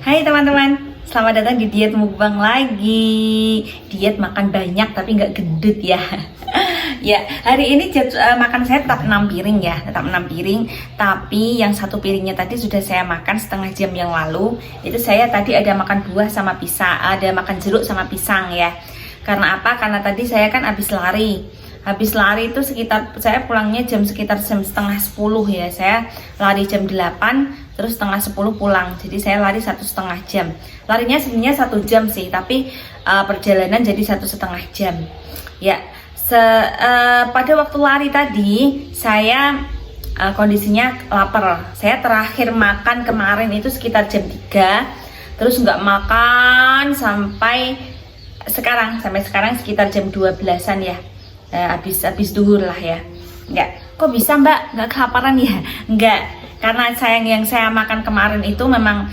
Hai teman-teman, selamat datang di diet mukbang lagi. Diet makan banyak tapi nggak gendut ya. Ya, hari ini makan saya tetap 6 piring ya, tetap 6 piring. Tapi yang satu piringnya tadi sudah saya makan setengah jam yang lalu. Itu saya tadi ada makan buah sama pisang, ada makan jeruk sama pisang ya. Karena apa? Karena tadi saya kan habis lari. Habis lari itu saya pulangnya sekitar jam setengah 10 ya. Saya lari jam 8 terus setengah 10 pulang. Jadi saya lari 1,5 jam. Larinya sebenarnya 1 jam sih, tapi perjalanan jadi 1,5 jam. Ya, pada waktu lari tadi saya kondisinya lapar. Saya terakhir makan kemarin itu sekitar jam 3. Terus nggak makan sampai sekarang sekitar jam 12-an ya. Habis duhur lah ya. Kok bisa mbak nggak kelaparan ya? Enggak, karena yang saya makan kemarin itu memang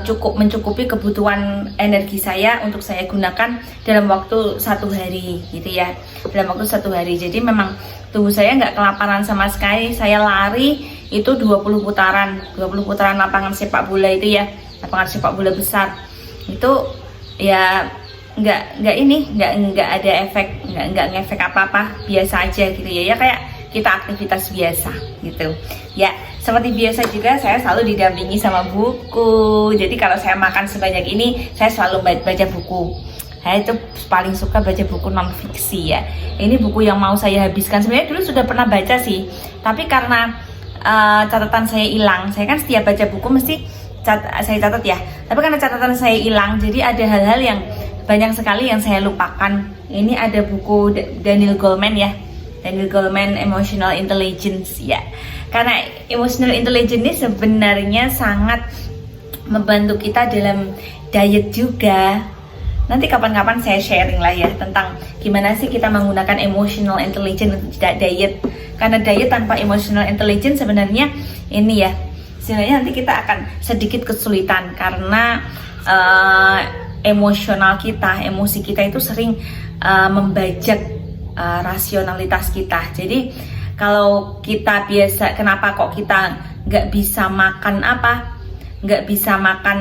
cukup mencukupi kebutuhan energi saya untuk saya gunakan dalam waktu 1 hari gitu ya, dalam waktu 1 hari. Jadi memang tubuh saya nggak kelaparan sama sekali. Saya lari itu 20 putaran lapangan sepak bola itu ya, lapangan sepak bola besar itu ya. Nggak ada efek, nggak ngefek apa-apa, biasa aja gitu ya, kayak kita aktivitas biasa gitu ya. Seperti biasa juga saya selalu didampingi sama buku. Jadi kalau saya makan sebanyak ini, saya selalu baca buku. Saya itu paling suka baca buku non fiksi ya. Ini buku yang mau saya habiskan. Sebenarnya dulu sudah pernah baca sih, tapi karena catatan saya hilang. Saya kan setiap baca buku mesti saya catat ya, tapi karena catatan saya hilang, jadi ada hal-hal yang banyak sekali yang saya lupakan. Ini ada buku Daniel Goleman ya, Daniel Goleman Emotional Intelligence ya. Karena emotional intelligence ini sebenarnya sangat membantu kita dalam diet juga. Nanti kapan-kapan saya sharing lah ya tentang gimana sih kita menggunakan emotional intelligence untuk diet. Karena diet tanpa emotional intelligence sebenarnya ini ya, sebenarnya nanti kita akan sedikit kesulitan karena emosi kita itu sering membajak rasionalitas kita. Jadi kalau kita biasa, kenapa kok kita nggak bisa makan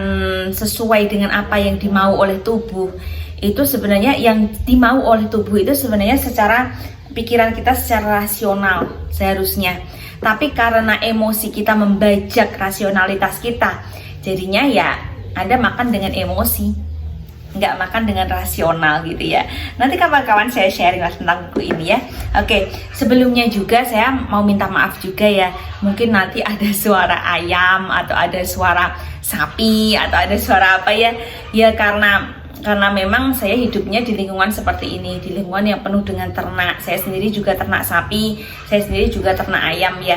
sesuai dengan apa yang dimau oleh tubuh? Itu sebenarnya yang dimau oleh tubuh itu sebenarnya secara pikiran kita secara rasional seharusnya. Tapi karena emosi kita membajak rasionalitas kita, jadinya ya Anda makan dengan emosi, nggak makan dengan rasional gitu ya. Nanti kawan-kawan saya sharing lah tentang buku ini ya. Oke, sebelumnya juga saya mau minta maaf juga ya. Mungkin nanti ada suara ayam atau ada suara sapi atau ada suara apa ya. Ya karena memang saya hidupnya di lingkungan seperti ini, di lingkungan yang penuh dengan ternak. Saya sendiri juga ternak sapi, saya sendiri juga ternak ayam ya.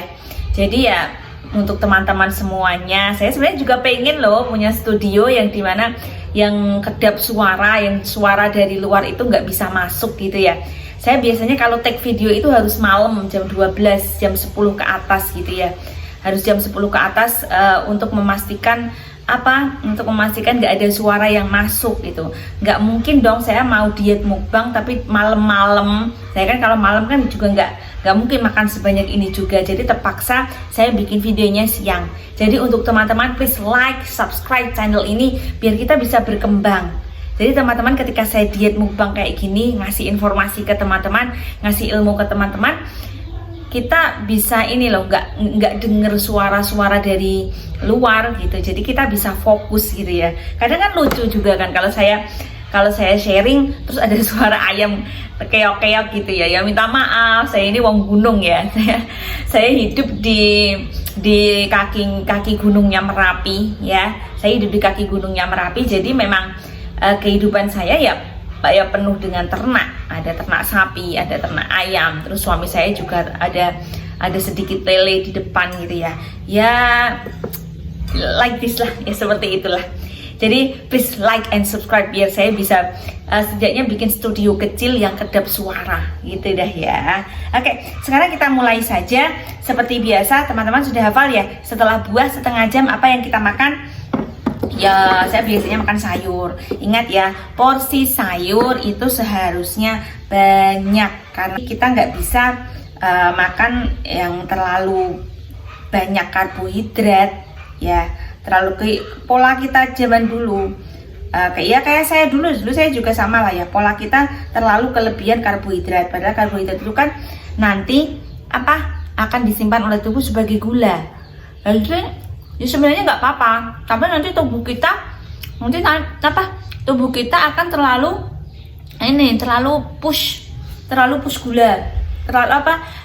Jadi ya untuk teman-teman semuanya, saya sebenarnya juga pengen loh punya studio yang dimana yang kedap suara, yang suara dari luar itu nggak bisa masuk gitu ya. Saya biasanya kalau take video itu harus malam jam 12, jam 10 ke atas gitu ya. Harus jam 10 ke atas untuk memastikan nggak ada suara yang masuk gitu. Nggak mungkin dong saya mau diet mukbang tapi malam-malam. Saya kan kalau malam kan juga nggak mungkin makan sebanyak ini juga. Jadi terpaksa saya bikin videonya siang. Jadi untuk teman-teman please like, subscribe channel ini biar kita bisa berkembang. Jadi teman-teman ketika saya diet mukbang kayak gini, ngasih informasi ke teman-teman, ngasih ilmu ke teman-teman, kita bisa ini loh, nggak denger suara-suara dari luar gitu. Jadi kita bisa fokus gitu ya. Kadang kan lucu juga kan kalau saya sharing terus ada suara ayam keok-keok gitu ya. Ya minta maaf, saya ini wong gunung ya. Saya hidup di kaki gunungnya Merapi ya. Saya hidup di kaki gunungnya Merapi. Jadi memang kehidupan saya ya penuh dengan ternak. Ada ternak sapi, ada ternak ayam. Terus suami saya juga ada sedikit lele di depan gitu ya. Ya like this lah, ya seperti itulah. Jadi please like and subscribe biar saya bisa setidaknya bikin studio kecil yang kedap suara gitu dah ya. Oke, sekarang kita mulai saja. Seperti biasa teman-teman sudah hafal ya, setelah buah setengah jam apa yang kita makan? Ya saya biasanya makan sayur. Ingat ya, porsi sayur itu seharusnya banyak karena kita nggak bisa makan yang terlalu banyak karbohidrat ya. pola kita zaman dulu. Kayak saya dulu saya juga sama lah ya, pola kita terlalu kelebihan karbohidrat, padahal karbohidrat itu kan nanti akan disimpan oleh tubuh sebagai gula. Jadi ya sebenarnya nggak apa-apa, tapi nanti tubuh kita akan terlalu push gula,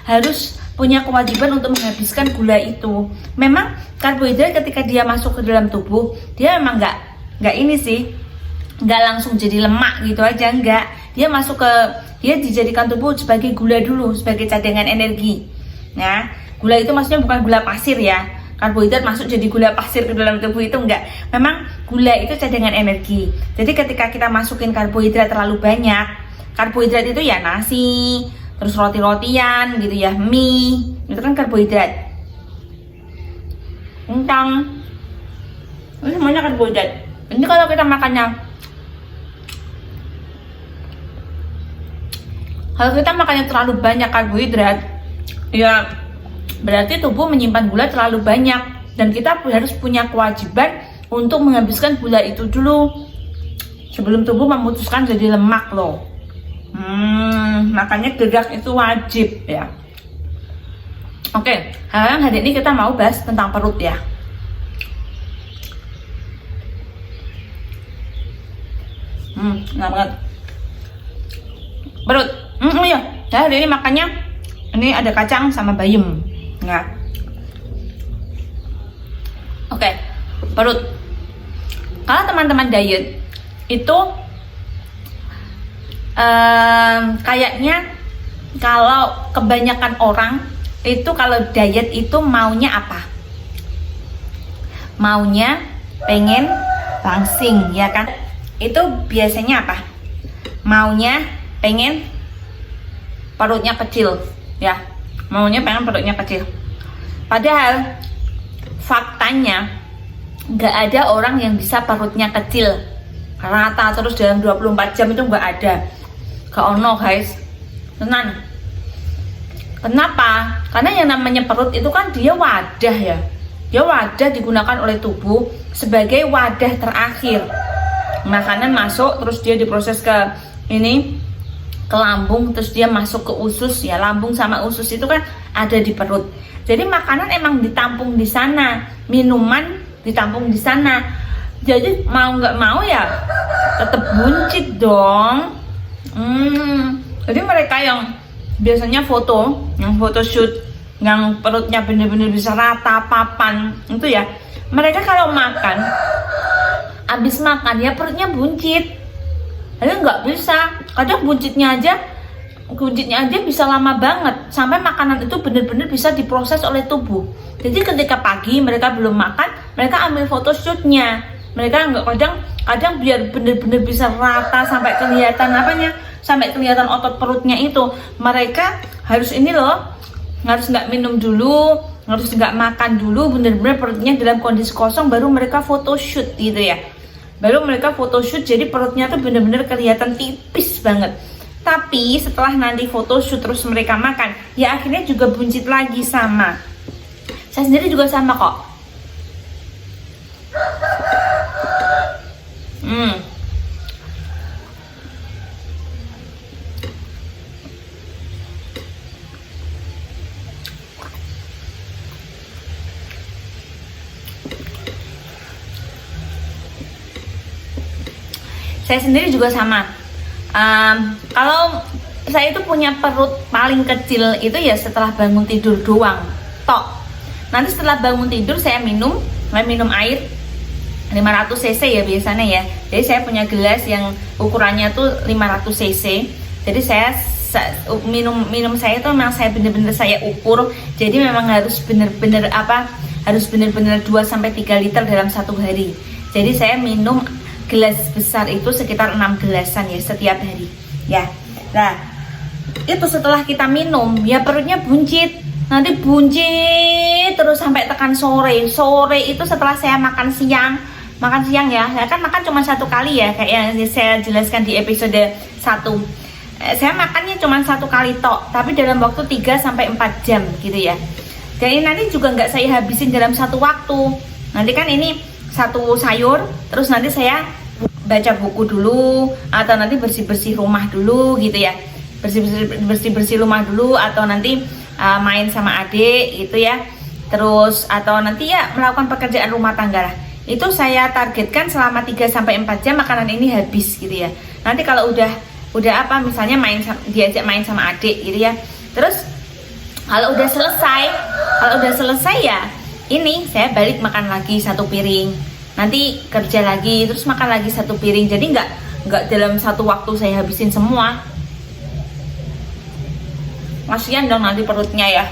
harus punya kewajiban untuk menghabiskan gula itu. Memang karbohidrat ketika dia masuk ke dalam tubuh, dia memang nggak langsung jadi lemak gitu aja, enggak. Dia dijadikan tubuh sebagai gula dulu, sebagai cadangan energi. Nah, gula itu maksudnya bukan gula pasir ya. Karbohidrat masuk jadi gula pasir ke dalam tubuh itu enggak. Memang gula itu cadangan energi. Jadi ketika kita masukin karbohidrat terlalu banyak, karbohidrat itu ya nasi, terus roti-rotian gitu ya, mie, itu kan karbohidrat. Kentang, itu semuanya karbohidrat. Ini kalau kita makannya terlalu banyak karbohidrat, ya berarti tubuh menyimpan gula terlalu banyak, dan kita harus punya kewajiban untuk menghabiskan gula itu dulu sebelum tubuh memutuskan jadi lemak loh. Makanya gerak itu wajib ya. Oke, hari ini kita mau bahas tentang perut ya. Enak banget perut. Iya, saya hari ini makannya ini ada kacang sama bayam. Nah, oke, perut. Kalau teman-teman diet itu kayaknya kalau kebanyakan orang itu kalau diet itu maunya apa? Maunya pengen langsing ya kan? Itu biasanya apa? Maunya pengen perutnya kecil ya, maunya pengen perutnya kecil. Padahal faktanya nggak ada orang yang bisa perutnya kecil rata terus dalam 24 jam, itu nggak ada. Gak ono guys, tenan. Kenapa? Karena yang namanya perut itu kan dia wadah ya, dia wadah digunakan oleh tubuh sebagai wadah terakhir. Makanan masuk terus dia diproses ke lambung, terus dia masuk ke usus ya. Lambung sama usus itu kan ada di perut. Jadi makanan emang ditampung di sana, minuman ditampung di sana. Jadi mau nggak mau ya tetap buncit dong. Jadi mereka yang biasanya yang photoshoot, yang perutnya bener-bener bisa rata papan itu ya, mereka kalau habis makan ya perutnya buncit. Ada nggak bisa, kadang buncitnya aja bisa lama banget sampai makanan itu benar-benar bisa diproses oleh tubuh. Jadi ketika pagi mereka belum makan, mereka ambil photoshootnya. Mereka nggak kadang biar benar-benar bisa rata sampai kelihatan otot perutnya itu. Mereka harus harus nggak minum dulu, harus nggak makan dulu, benar-benar perutnya dalam kondisi kosong baru mereka photoshoot gitu ya. Baru mereka photoshoot, jadi perutnya tuh bener-bener kelihatan tipis banget. Tapi setelah nanti photoshoot terus mereka makan, ya akhirnya juga buncit lagi sama. Saya sendiri juga sama kok. Saya sendiri juga sama. Kalau saya itu punya perut paling kecil itu ya setelah bangun tidur doang, tok. Nanti setelah bangun tidur saya minum air 500 cc ya biasanya ya. Jadi saya punya gelas yang ukurannya tuh 500 cc. Jadi saya minum saya itu memang saya bener-bener saya ukur. Jadi memang harus bener-bener 2-3 liter dalam satu hari. Jadi saya minum gelas besar itu sekitar 6 gelasan ya setiap hari ya. Nah itu setelah kita minum ya perutnya buncit, nanti buncit terus sampai tekan sore itu setelah saya makan siang ya. Saya kan makan cuma 1 kali ya, kayak yang saya jelaskan di episode 1. Saya makannya cuma 1 kali tok, tapi dalam waktu 3-4 jam gitu ya. Jadi nanti juga nggak saya habisin dalam satu waktu. Nanti kan ini satu sayur, terus nanti saya baca buku dulu atau nanti bersih-bersih rumah dulu gitu ya. Bersih-bersih rumah dulu atau nanti main sama adik gitu ya. Terus atau nanti ya melakukan pekerjaan rumah tangga lah. Itu saya targetkan selama 3-4 jam makanan ini habis gitu ya. Nanti kalau udah apa misalnya diajak main sama adik gitu ya. Terus kalau udah selesai ya ini saya balik makan lagi satu piring. Nanti kerja lagi terus makan lagi satu piring. Jadi nggak dalam satu waktu saya habisin semua. Kasian dong nanti perutnya ya.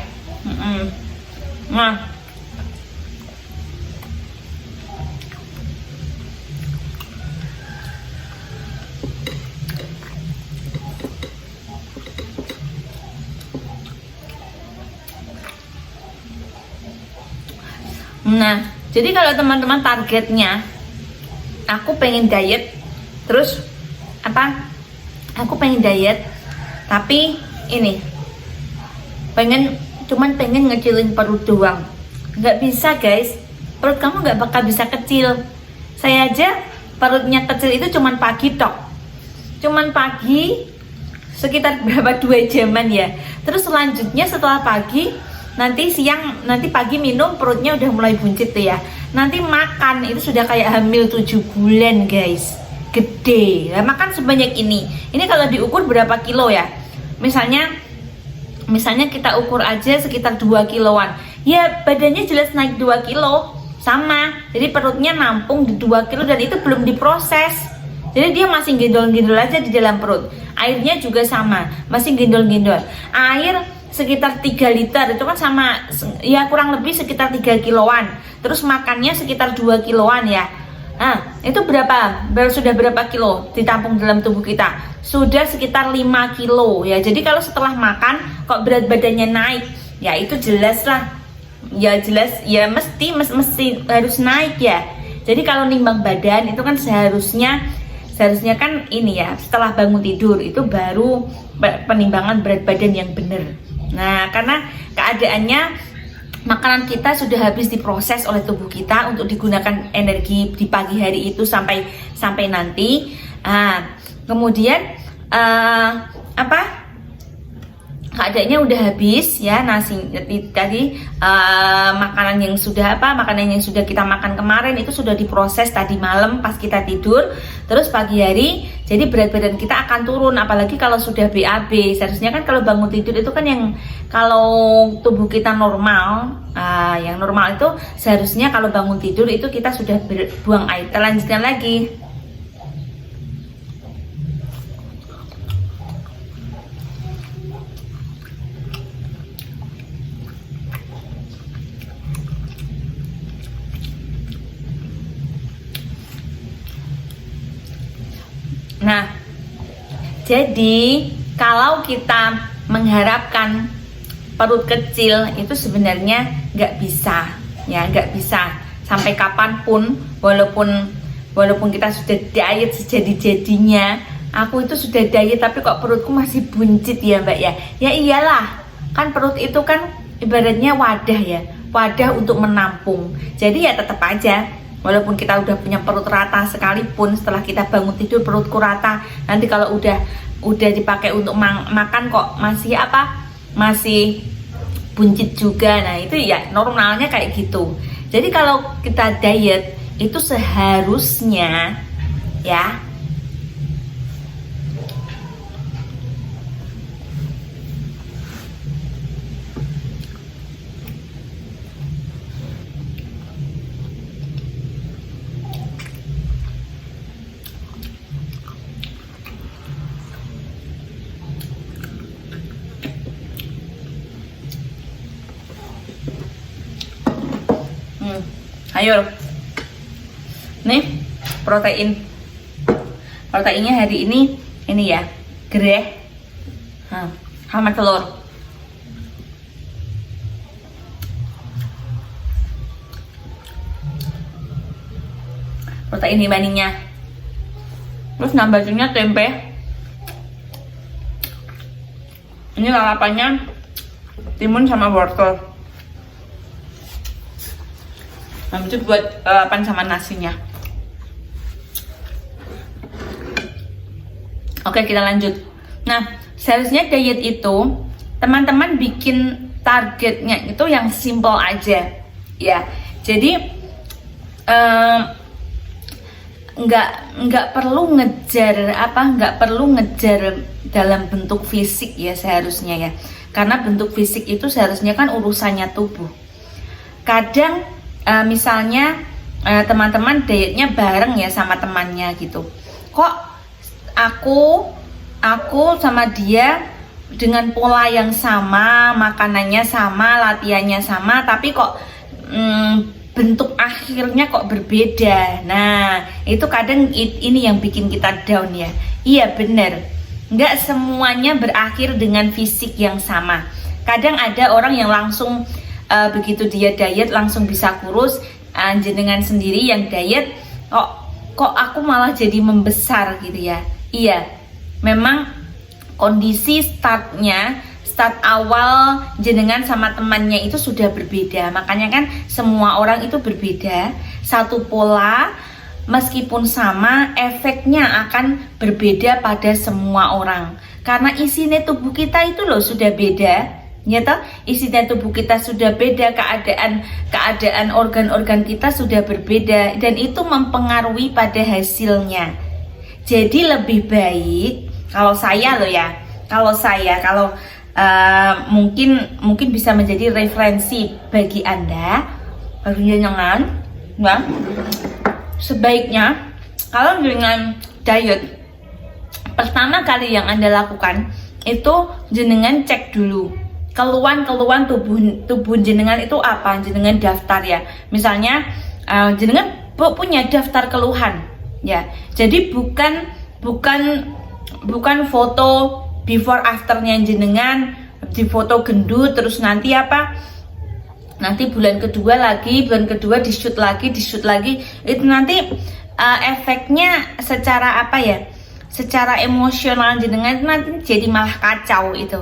Nah, jadi kalau teman-teman targetnya aku pengen diet, terus apa? Aku pengen diet, tapi ini cuman pengen ngecilin perut doang. Nggak bisa guys, perut kamu nggak bakal bisa kecil. Saya aja perutnya kecil itu cuman pagi tok, cuman pagi sekitar berapa 2 jaman ya. Terus selanjutnya setelah pagi, nanti siang, nanti pagi minum, perutnya udah mulai buncit tuh ya. Nanti makan itu sudah kayak hamil 7 bulan guys, gede. Nah, makan sebanyak ini kalau diukur berapa kilo ya? Misalnya kita ukur aja sekitar 2 kiloan. Ya badannya jelas naik 2 kilo sama. Jadi perutnya nampung di 2 kilo dan itu belum diproses. Jadi dia masih gendol-gendol aja di dalam perut. Airnya juga sama, masih gendol-gendol. Air sekitar 3 liter itu kan sama ya kurang lebih sekitar 3 kiloan. Terus makannya sekitar 2 kiloan ya. Nah, itu sudah berapa kilo ditampung dalam tubuh kita? Sudah sekitar 5 kilo ya. Jadi kalau setelah makan kok berat badannya naik, ya itu jelas lah. Ya jelas ya mesti harus naik ya. Jadi kalau nimbang badan itu kan seharusnya kan ini ya, setelah bangun tidur itu baru penimbangan berat badan yang benar. Nah, karena keadaannya makanan kita sudah habis diproses oleh tubuh kita untuk digunakan energi di pagi hari itu sampai nanti. Kemudian keadaannya udah habis ya, nasi tadi, makanan yang sudah kita makan kemarin itu sudah diproses tadi malam pas kita tidur. Terus pagi hari jadi berat badan kita akan turun, apalagi kalau sudah BAB. Seharusnya kan kalau bangun tidur itu kan yang kalau tubuh kita normal, yang normal itu seharusnya kalau bangun tidur itu kita sudah buang air. Kita lanjutkan lagi. Nah, jadi kalau kita mengharapkan perut kecil itu sebenarnya nggak bisa sampai kapanpun, walaupun kita sudah diet sejadi-jadinya. Aku itu sudah diet tapi kok perutku masih buncit ya mbak ya. Ya iyalah, kan perut itu kan ibaratnya wadah untuk menampung. Jadi ya tetap aja, walaupun kita udah punya perut rata sekalipun, setelah kita bangun tidur perutku rata, nanti kalau udah dipakai untuk makan kok masih buncit juga. Nah itu ya normalnya kayak gitu. Jadi kalau kita diet itu seharusnya ya ayo nih proteinnya hari ini ya gereh sama telur. Protein hewaninya, terus nambahnya tempe. Ini lalapannya timun sama wortel. Nah, itu buat lalapan sama nasinya. Oke, kita lanjut. Nah, seharusnya diet itu teman-teman bikin targetnya itu yang simple aja, ya. Jadi nggak perlu ngejar dalam bentuk fisik ya seharusnya ya. Karena bentuk fisik itu seharusnya kan urusannya tubuh. Kadang misalnya teman-teman dietnya bareng ya sama temannya gitu. Kok aku sama dia dengan pola yang sama, makanannya sama, latihannya sama, tapi kok bentuk akhirnya kok berbeda. Nah, itu kadang ini yang bikin kita down ya. Iya bener, nggak semuanya berakhir dengan fisik yang sama. Kadang ada orang yang langsung begitu dia diet langsung bisa kurus. Jenengan sendiri yang diet kok aku malah jadi membesar gitu ya. Iya, memang kondisi start awal jenengan sama temannya itu sudah berbeda. Makanya kan semua orang itu berbeda. Satu pola meskipun sama, efeknya akan berbeda pada semua orang. Karena isinya tubuh kita itu loh sudah beda. Ya toh, isinya tubuh kita sudah beda, keadaan organ-organ kita sudah berbeda, dan itu mempengaruhi pada hasilnya. Jadi lebih baik kalau saya loh ya, kalau mungkin bisa menjadi referensi bagi Anda, bagi jenengan, ya. Sebaiknya kalau dengan diet, pertama kali yang Anda lakukan itu jenengan cek dulu keluhan tubuh jenengan itu apa. Jenengan daftar ya. Misalnya jenengan punya daftar keluhan ya. Jadi bukan foto before afternya jenengan, di foto gendut terus nanti bulan kedua di shoot lagi, itu nanti efeknya secara secara emosional jenengan itu nanti jadi malah kacau itu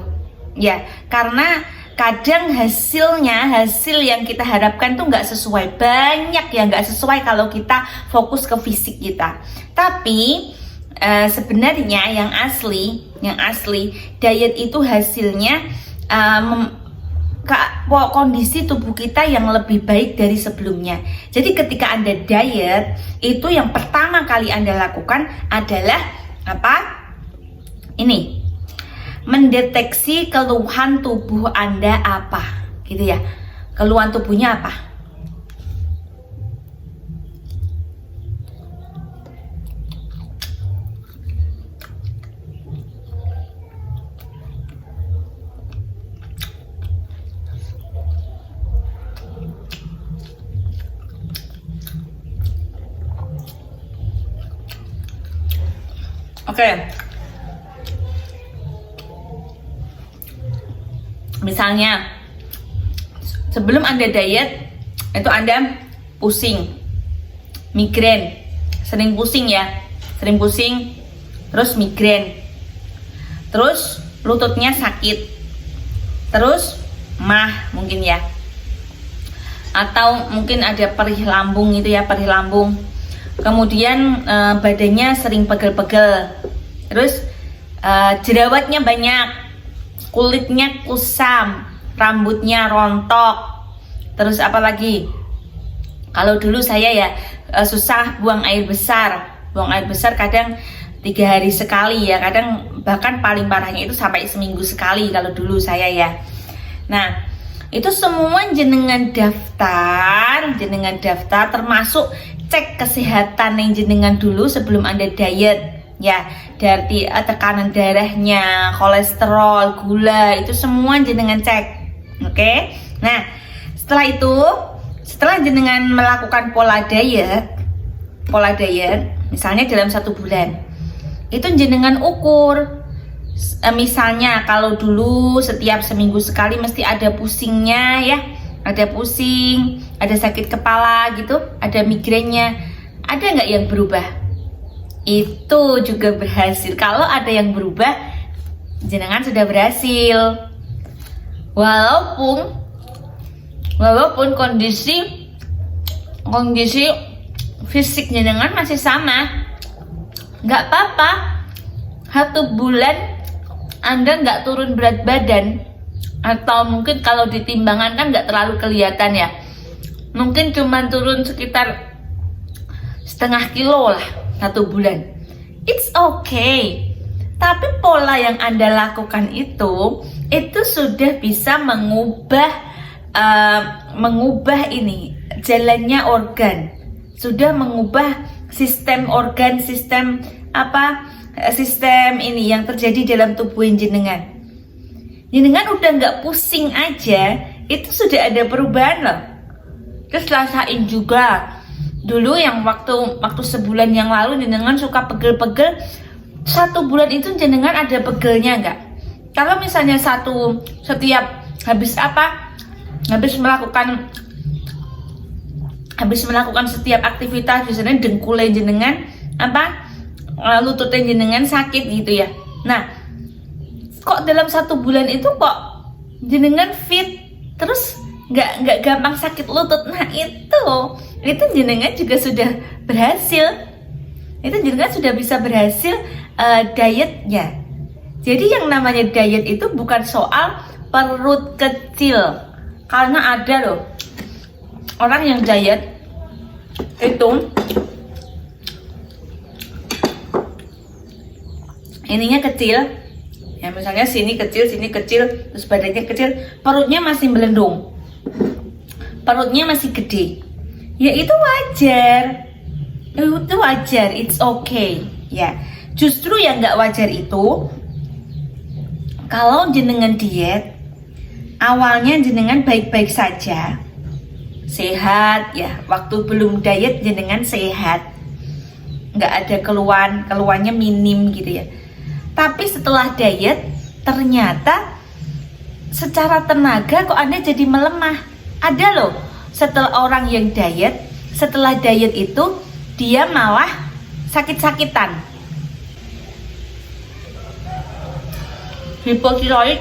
ya. Karena kadang hasil yang kita harapkan tuh nggak sesuai, banyak yang nggak sesuai kalau kita fokus ke fisik kita. Tapi sebenarnya yang asli diet itu hasilnya kondisi tubuh kita yang lebih baik dari sebelumnya. Jadi ketika Anda diet, itu yang pertama kali Anda lakukan adalah mendeteksi keluhan tubuh Anda apa, gitu ya. Keluhan tubuhnya apa? Oke. Misalnya sebelum Anda diet itu Anda pusing, migrain, sering pusing, terus migrain, terus lututnya sakit, terus mungkin ya, atau mungkin ada perih lambung itu ya, kemudian badannya sering pegel-pegel, terus jerawatnya banyak, kulitnya kusam, rambutnya rontok, terus apalagi? Kalau dulu saya ya susah buang air besar kadang 3 hari sekali ya, kadang bahkan paling parahnya itu sampai seminggu sekali kalau dulu saya ya. Nah, itu semua jenengan daftar, termasuk cek kesehatan yang jenengan dulu sebelum Anda diet ya, dari tekanan darahnya, kolesterol, gula, itu semua jenengan cek. Oke. Nah, setelah jenengan melakukan pola diet, misalnya dalam 1 bulan, itu jenengan ukur. Misalnya kalau dulu setiap seminggu sekali mesti ada pusingnya ya, ada pusing, ada sakit kepala gitu, ada migrainnya, ada nggak yang berubah? Itu juga berhasil. Kalau ada yang berubah, jenengan sudah berhasil. Walaupun kondisi kondisi fisik jenengan masih sama, nggak apa-apa. 1 bulan Anda nggak turun berat badan, atau mungkin kalau di timbangan kan nggak terlalu kelihatan ya, mungkin cuma turun sekitar setengah kilo lah 1 bulan. It's okay. Tapi pola yang Anda lakukan itu sudah bisa mengubah ini jalannya organ, sudah mengubah sistem organ, sistem ini yang terjadi dalam tubuh jenengan. Jenengan udah nggak pusing aja, itu sudah ada perubahan loh. Terus rasain juga dulu yang waktu sebulan yang lalu jenengan suka pegel-pegel, 1 bulan itu jenengan ada pegelnya nggak? Kalau misalnya setiap habis melakukan setiap aktivitas, misalnya dengkulnya jenengan lututnya jenengan sakit gitu ya. Nah, kok dalam 1 bulan itu kok jenengan fit, terus nggak gampang sakit lutut. Nah itu jenengan juga sudah berhasil. Itu jenengan sudah bisa berhasil dietnya. Jadi yang namanya diet itu bukan soal perut kecil, karena ada loh orang yang diet itu ininya kecil ya, misalnya sini kecil, terus badannya kecil, perutnya masih melendung, perutnya masih gede. Ya itu wajar, it's okay ya. Justru yang nggak wajar itu kalau jenengan diet, awalnya jenengan baik-baik saja, sehat ya, waktu belum diet jenengan sehat, nggak ada keluhannya minim gitu ya. Tapi setelah diet ternyata secara tenaga kok Anda jadi melemah. Ada loh setelah orang yang diet, setelah diet itu dia malah sakit-sakitan, hipotiroid,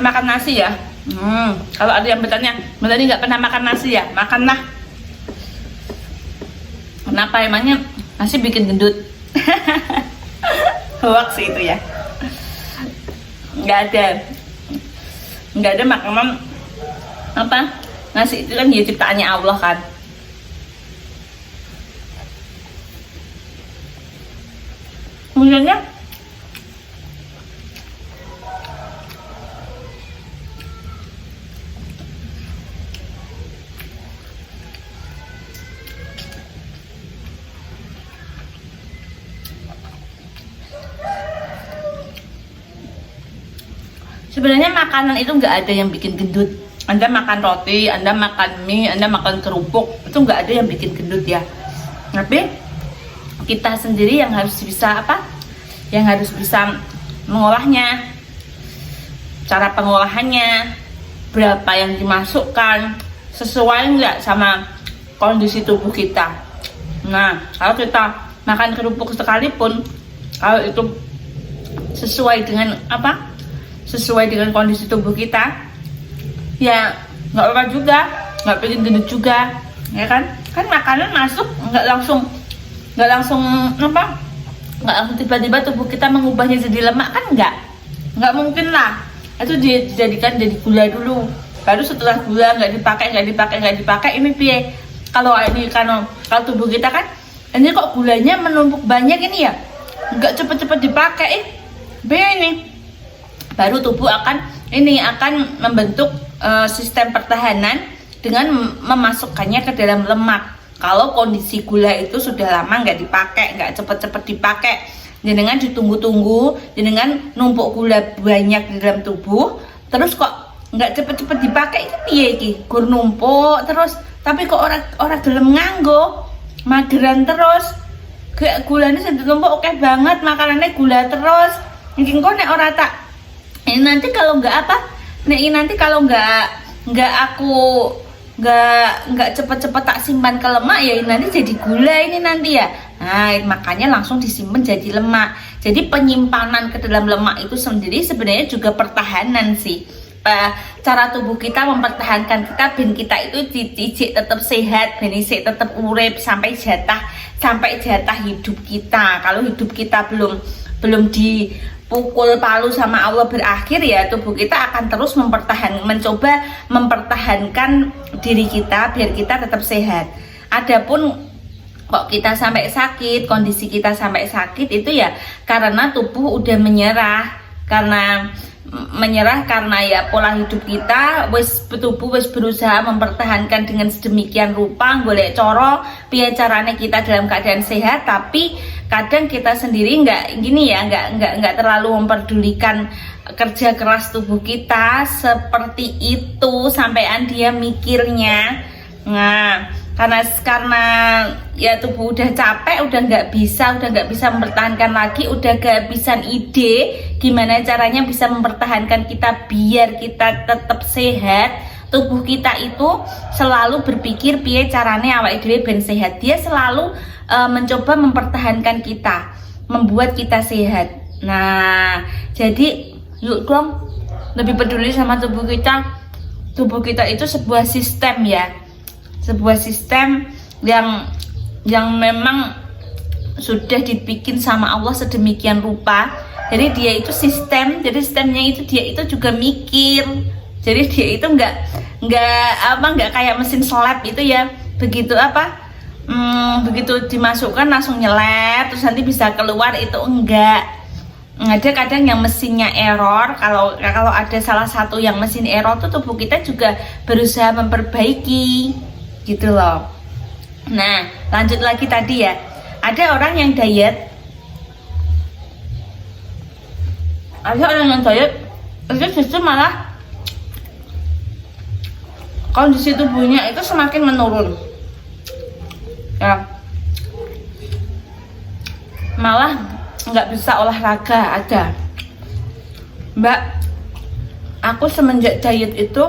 makan nasi ya. Kalau ada yang bertanya, Melani nggak pernah makan nasi ya? Makanlah. Kenapa emangnya nasi bikin gendut? Hoax itu ya. Nggak ada makanan nasi itu kan ya ciptaannya Allah kan. Kemudiannya sebenarnya makanan itu nggak ada yang bikin gendut. Anda makan roti, Anda makan mie, Anda makan kerupuk, itu nggak ada yang bikin gendut ya. Tapi kita sendiri yang harus bisa yang harus bisa mengolahnya, cara pengolahannya, berapa yang dimasukkan, sesuai nggak sama kondisi tubuh kita. Nah, kalau kita makan kerupuk sekalipun, kalau itu sesuai dengan sesuai dengan kondisi tubuh kita, ya nggak apa juga, nggak bikin gendut juga, ya kan? Kan makanan masuk nggak langsung tiba-tiba tubuh kita mengubahnya jadi lemak, kan nggak mungkin lah. Itu dijadikan jadi gula dulu, baru setelah gula nggak dipakai, ini piye? Kalau tubuh kita kan ini kok gulanya menumpuk banyak ini ya, nggak cepet-cepet dipakai, ini baru tubuh akan membentuk sistem pertahanan dengan memasukkannya ke dalam lemak. Kalau kondisi gula itu sudah lama nggak dipakai, nggak cepet-cepet dipakai, jenengan ditunggu-tunggu, jenengan numpuk gula banyak di dalam tubuh, terus kok nggak cepet-cepet dipakai iki piye iki? Gur numpuk terus tapi kok ora gelem nganggo. Mageran terus. Kayak gulanya sing ditumpuk oke banget, makanannya gula terus. Iki kok nek ora tak ini nanti kalau nggak apa? Nek nanti kalau nggak aku nggak cepet-cepet tak simpan ke lemak ya nanti jadi gula ini nanti ya. Nah makanya langsung disimpan jadi lemak. Jadi penyimpanan ke dalam lemak itu sendiri sebenarnya juga pertahanan sih. Cara tubuh kita mempertahankan kita ben kita itu dijik tetap sehat, ben isik tetap urip sampai jatah hidup kita. Kalau hidup kita belum dipukul palu sama Allah berakhir ya tubuh kita akan terus mencoba mempertahankan diri kita biar kita tetap sehat. Adapun kok kita sampai sakit, kondisi kita sampai sakit itu ya karena tubuh udah menyerah karena ya pola hidup kita tubuh wis berusaha mempertahankan dengan sedemikian rupa golek coro piye carane kita dalam keadaan sehat, tapi kadang kita sendiri nggak terlalu memperdulikan kerja keras tubuh kita seperti itu sampean dia mikirnya. Nah karena ya tubuh udah capek, udah nggak bisa mempertahankan lagi, udah kehabisan ide gimana caranya bisa mempertahankan kita biar kita tetap sehat. Tubuh kita itu selalu berpikir piye carane awake dhewe ben sehat. Dia selalu mencoba mempertahankan kita, membuat kita sehat. Nah jadi yuk dong lebih peduli sama tubuh kita. Tubuh kita itu sebuah sistem ya, sebuah sistem yang memang sudah dibikin sama Allah sedemikian rupa. Jadi dia itu jadi sistemnya itu dia itu juga mikir. Jadi dia itu nggak kayak mesin slap itu ya, begitu begitu dimasukkan langsung nyelep terus nanti bisa keluar, itu enggak. Ada kadang yang mesinnya error. Kalau ada salah satu yang mesin error tuh tubuh kita juga berusaha memperbaiki gitu loh. Nah lanjut lagi tadi ya, ada orang yang diet itu justru malah kondisi tubuhnya itu semakin menurun ya, malah nggak bisa olahraga. Ada Mbak, aku semenjak diet itu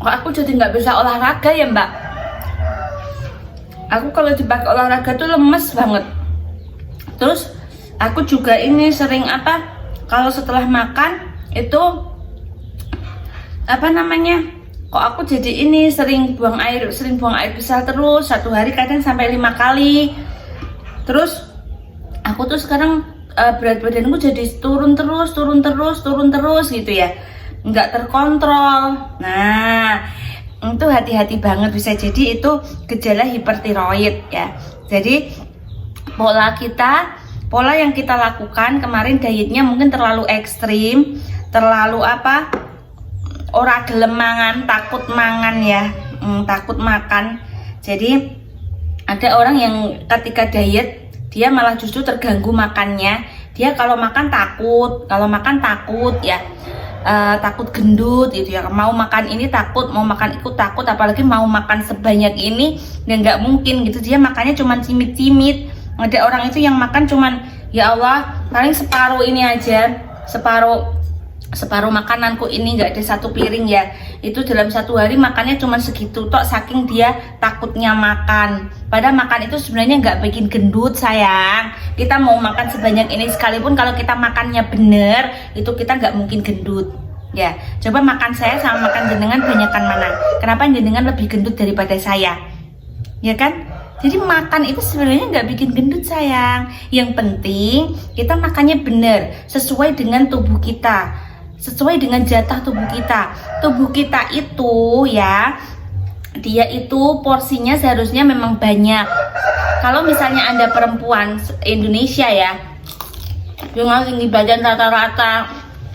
kok aku jadi nggak bisa olahraga ya Mbak. Aku kalau dipakai olahraga tuh lemes banget. Terus aku juga ini sering kalau setelah makan itu kok aku jadi ini sering buang air besar terus, satu hari kadang sampai 5 kali. Terus aku tuh sekarang berat badanku jadi turun terus gitu ya, nggak terkontrol. Nah itu hati-hati banget, bisa jadi itu gejala hipertiroid ya. Jadi pola yang kita lakukan kemarin dietnya mungkin terlalu ekstrim, terlalu ora gelem mangan, takut mangan ya, takut makan. Jadi ada orang yang ketika diet dia malah justru terganggu makannya. Dia kalau makan takut ya, takut gendut gitu ya. Mau makan ini takut, mau makan itu takut, apalagi mau makan sebanyak ini nggak mungkin gitu. Dia makannya cuman cimit-cimit. Ada orang itu yang makan cuman ya Allah paling separuh ini aja, separuh makananku ini, nggak ada satu piring ya. Itu dalam satu hari makannya cuma segitu tok, saking dia takutnya makan. Padahal makan itu sebenarnya nggak bikin gendut sayang. Kita mau makan sebanyak ini sekalipun kalau kita makannya bener itu kita nggak mungkin gendut ya. Coba makan saya sama makan jenengan banyakan mana? Kenapa jenengan lebih gendut daripada saya? Ya kan? Jadi makan itu sebenarnya nggak bikin gendut sayang. Yang penting kita makannya bener, sesuai dengan tubuh kita, sesuai dengan jatah tubuh kita. Tubuh kita itu ya, dia itu porsinya seharusnya memang banyak. Kalau misalnya Anda perempuan Indonesia ya, yang tinggi badan rata-rata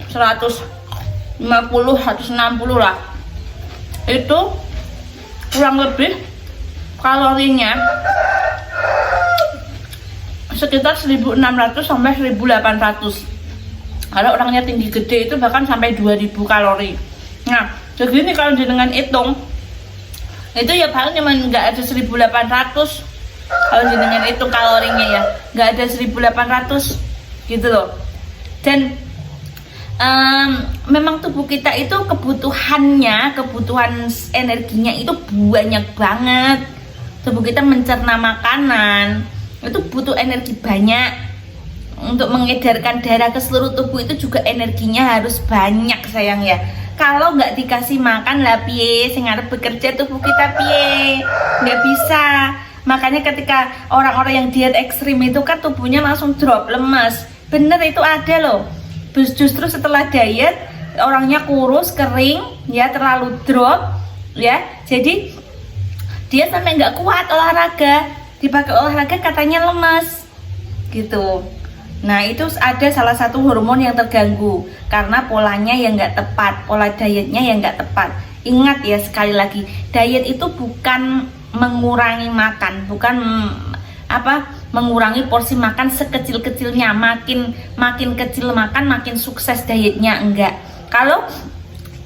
150, 160 lah, itu kurang lebih kalorinya sekitar 1600 sampai 1800. Kalau orangnya tinggi gede itu bahkan sampai 2000 kalori. Nah, segini kalau dengan hitung itu ya paling cuma nggak ada 1800. Kalau dengan hitung kalorinya ya nggak ada 1800 gitu loh. Dan memang tubuh kita itu kebutuhan energinya itu banyak banget. Tubuh kita mencerna makanan itu butuh energi banyak. Untuk mengedarkan darah ke seluruh tubuh itu juga energinya harus banyak sayang ya. Kalau nggak dikasih makan lah piye sing arep bekerja tubuh kita piye, nggak bisa. Makanya ketika orang-orang yang diet ekstrim itu kan tubuhnya langsung drop, lemas. Bener itu ada loh. Justru setelah diet orangnya kurus, kering ya, terlalu drop ya. Jadi dia sampai nggak kuat olahraga, dipakai olahraga katanya lemas gitu. Nah itu ada salah satu hormon yang terganggu karena polanya yang nggak tepat, pola dietnya yang nggak tepat. Ingat ya sekali lagi, diet itu bukan mengurangi makan, bukan mengurangi porsi makan sekecil-kecilnya. Makin kecil makan makin sukses dietnya, enggak. Kalau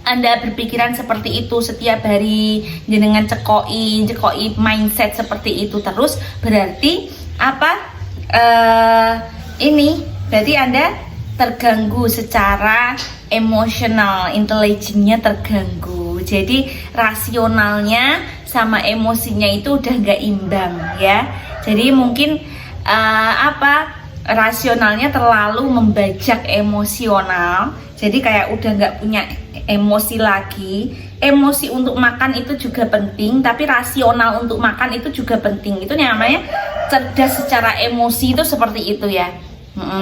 Anda berpikiran seperti itu setiap hari dengan cekoi mindset seperti itu terus, berarti berarti Anda terganggu secara emosional, intelijennya terganggu. Jadi rasionalnya sama emosinya itu udah nggak imbang ya. Jadi mungkin rasionalnya terlalu membajak emosional. Jadi kayak udah nggak punya emosi lagi. Emosi untuk makan itu juga penting, tapi rasional untuk makan itu juga penting. Itu namanya cerdas secara emosi, itu seperti itu ya.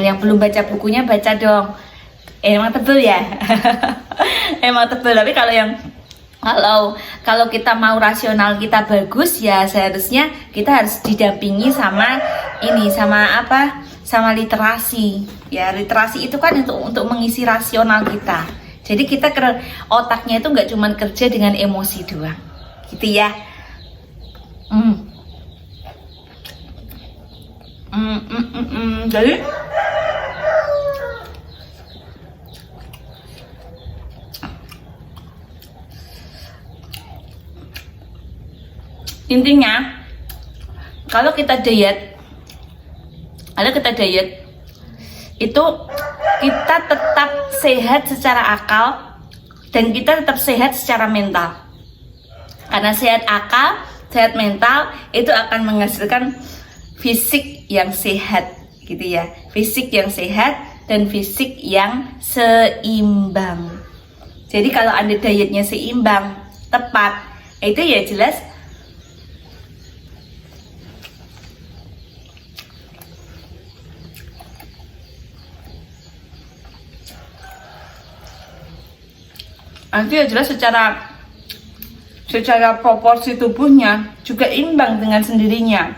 Yang belum baca bukunya baca dong. Emang tebel ya. Emang tebel. Tapi kalau kita mau rasional kita bagus ya, seharusnya kita harus didampingi sama literasi ya. Literasi itu kan untuk mengisi rasional kita. Jadi kita otaknya itu nggak cuma kerja dengan emosi doang gitu ya. Jadi intinya kalau kita diet itu kita tetap sehat secara akal dan kita tetap sehat secara mental. Karena sehat akal, sehat mental itu akan menghasilkan fisik yang sehat gitu ya. Fisik yang sehat dan fisik yang seimbang. Jadi kalau Anda dietnya seimbang, tepat, itu ya jelas nanti ya jelas secara proporsi tubuhnya juga imbang dengan sendirinya.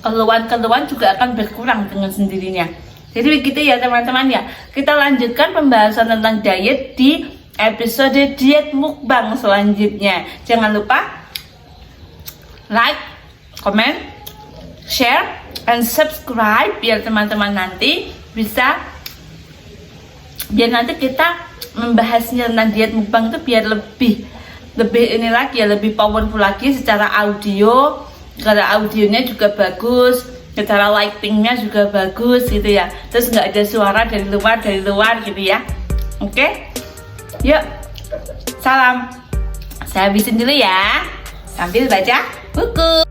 Keluhan-keluhan juga akan berkurang dengan sendirinya. Jadi begitu ya teman-teman ya. Kita lanjutkan pembahasan tentang diet di episode diet mukbang selanjutnya. Jangan lupa like, comment, share, and subscribe biar teman-teman nanti nanti kita membahasnya tentang diet mukbang itu biar lebih powerful lagi secara audio, karena audionya juga bagus, secara lightingnya juga bagus gitu ya. Terus nggak ada suara dari luar gitu ya. Oke, yuk, salam. Saya habisin dulu ya, sambil baca buku.